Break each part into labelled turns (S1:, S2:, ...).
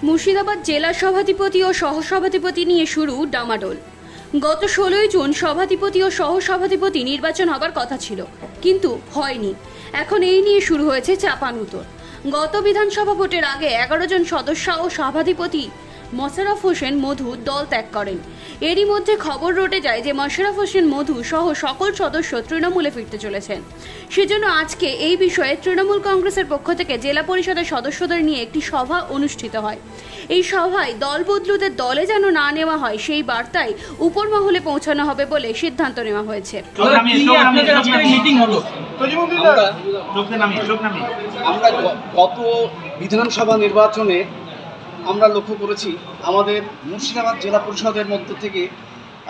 S1: মুর্শিদাবাদ জেলা সভাধিপতি ও সহসভাধিপতি নিয়ে শুরু ডামাডোল। গত 16 জুন সভাধিপতি ও সহসভাধিপতি নির্বাচন হবার কথা ছিল, কিন্তু হয়নি। এখন এই নিয়ে শুরু হয়েছে চাপানুতোর। গত বিধানসভা ভোটের আগে 11 জন সদস্য ও সভাধিপতি মোশাররফ হোসেন মধু দল ত্যাগ করেন। এরই মধ্যে খবর রটে যায় যে মোশাররফ হোসেন মধু সহ সকল সদস্য তৃণমূলে ফিরতে চলেছেন। সেজন্য আজকে এই বিষয়ে তৃণমূল কংগ্রেসের পক্ষ থেকে জেলা পরিষদের সদস্যদের নিয়ে একটি সভা অনুষ্ঠিত হয়। এই সভায় দল বদলুদের দলে যেন না নেওয়া হয় সেই বার্তায় উপর মহলে পৌঁছানো হবে বলে সিদ্ধান্ত নেওয়া হয়েছে।
S2: আমরা গত বিধানসভা নির্বাচনে আমরা লক্ষ্য করেছি আমাদের মুর্শিদাবাদ জেলা পরিষদের মধ্য থেকে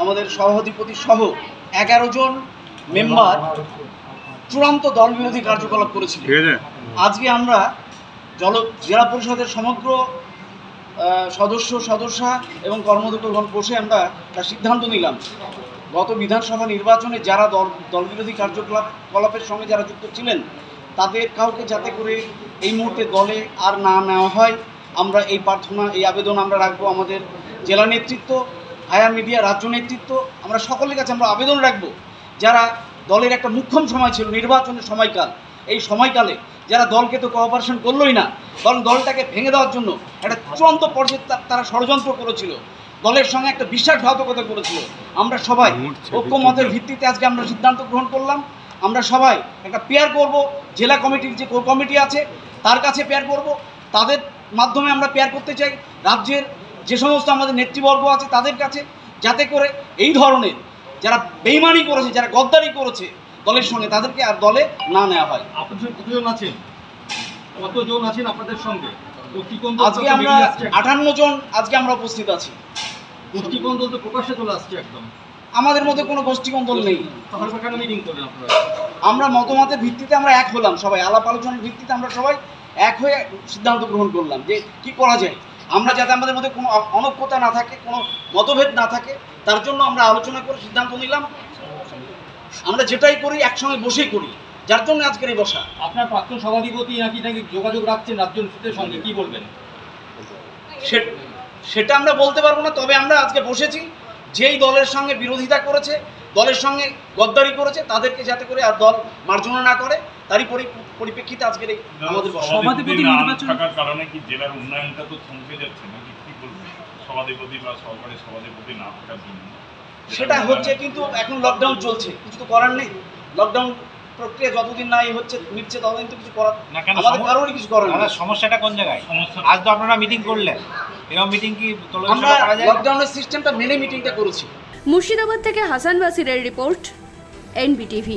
S2: আমাদের সভাধিপতি সহ 11 জন মেম্বার চূড়ান্ত দল বিরোধী কার্যকলাপ করেছিল। আজকে আমরা জেলা পরিষদের সমগ্র সদস্যা এবং কর্মদক্ষগণ বসে আমরা তার সিদ্ধান্ত নিলাম, গত বিধানসভা নির্বাচনে যারা দল বিরোধী কার্যকলাপের সঙ্গে যারা যুক্ত ছিলেন তাদের কাউকে যাতে করে এই মুহূর্তে দলে আর না নেওয়া হয়, আমরা এই প্রার্থনা, এই আবেদন আমরা রাখবো আমাদের জেলা নেতৃত্ব, হায়ার মিডিয়া, রাজ্য নেতৃত্ব, আমরা সকলের কাছে আমরা আবেদন রাখবো যারা দলের একটা মুখ্যম সময় ছিল নির্বাচনের সময়কাল, এই সময়কালে যারা দলকে তো কোঅপারেশন করলোই না, বরং দলটাকে ভেঙে দেওয়ার জন্য একটা চূড়ান্ত পর্যায়ে তারা ষড়যন্ত্র করেছিল, দলের সঙ্গে একটা বিশ্বাসঘাতকতা করেছিল। আমরা সবাই ঐক্যমতের ভিত্তিতে আজকে আমরা সিদ্ধান্ত গ্রহণ করলাম, আমরা সবাই একটা পেয়ার করব, জেলা কমিটির যে কোর কমিটি আছে তার কাছে পেয়ার করব, তাদের মাধ্যমে আমরা পেয়ার করতে চাই রাজ্যের যে সমস্ত আমাদের নেতৃবর্গ আছে তাদের কাছে, যাতে করে এই ধরনের যারা বেইমানি করেছে, যারা গদ্দারি করেছে দলের সঙ্গে, তাদেরকে আর দলে না নেওয়া হয়।
S3: আপনাদের কতজন আছেন আপনাদের সঙ্গে?
S2: আজকে আমরা 58 জন আজকে আমরা উপস্থিত আছি।
S3: গোষ্ঠীকন্দল তো প্রকাশ্যে চলে আসছে একদম।
S2: আমাদের মধ্যে কোনো গোষ্ঠীকন্দল নেই।
S3: মিটিং করলেন আপনারা?
S2: আমরা মতামতের ভিত্তিতে আমরা এক হলাম, সবাই আলাপ আলোচনার ভিত্তিতে আমরা সবাই এক হয়ে সিদ্ধান্ত গ্রহণ করলাম যে কি করা যায়, আমরা যাতে আমাদের মধ্যে কোনো অনৈক্যতা না থাকে, কোনো মতভেদ না থাকে, তার জন্য আমরা আলোচনা করে সিদ্ধান্ত নিলাম আমরা যেটাই করি একসঙ্গে বসেই করি, যার জন্য আজকের এই বসা।
S3: আপনার প্রাক্তন সভাধিপতি নাকি যোগাযোগ রাখছেন রাজ্য নেতৃত্বের সঙ্গে, কি বলবেন?
S2: সেটা আমরা বলতে পারবো না, তবে আমরা আজকে বসেছি যেই দলের সঙ্গে বিরোধিতা করেছে, দলের সঙ্গে গদ্দারি করেছে, তাদেরকে যাতে করে আর দল মার্জনা না করে, তারই পরিপ্রেক্ষিতে আজকের এই আমাদের
S4: সভাধিপতি নির্বাচন থাকার কারণে কি জেলার উন্নয়নটা তো থমকে যাচ্ছে নাকি, কি বলবেন? সভাধিপতি বা সহকারী সভাধিপতি না থাকার জন্য
S2: সেটা হচ্ছে, কিন্তু এখন লকডাউন চলছে, কিছু তো করার নেই। লকডাউন প্রক্রিয়া যতদিন না হচ্ছে মিটছে ততদিন তো কিছু করার আমাদের কারোরই কিছু করার নেই।
S5: সমস্যাটা কোন জায়গায়? আজ তো আপনারা মিটিং করলেন, এরকম মিটিং কি
S2: আমরা লকডাউনের সিস্টেমটা মেনে মিটিংটা করেছি।
S1: মুর্শিদাবাদ থেকে হাসান বাসিরের রিপোর্ট, NBTV।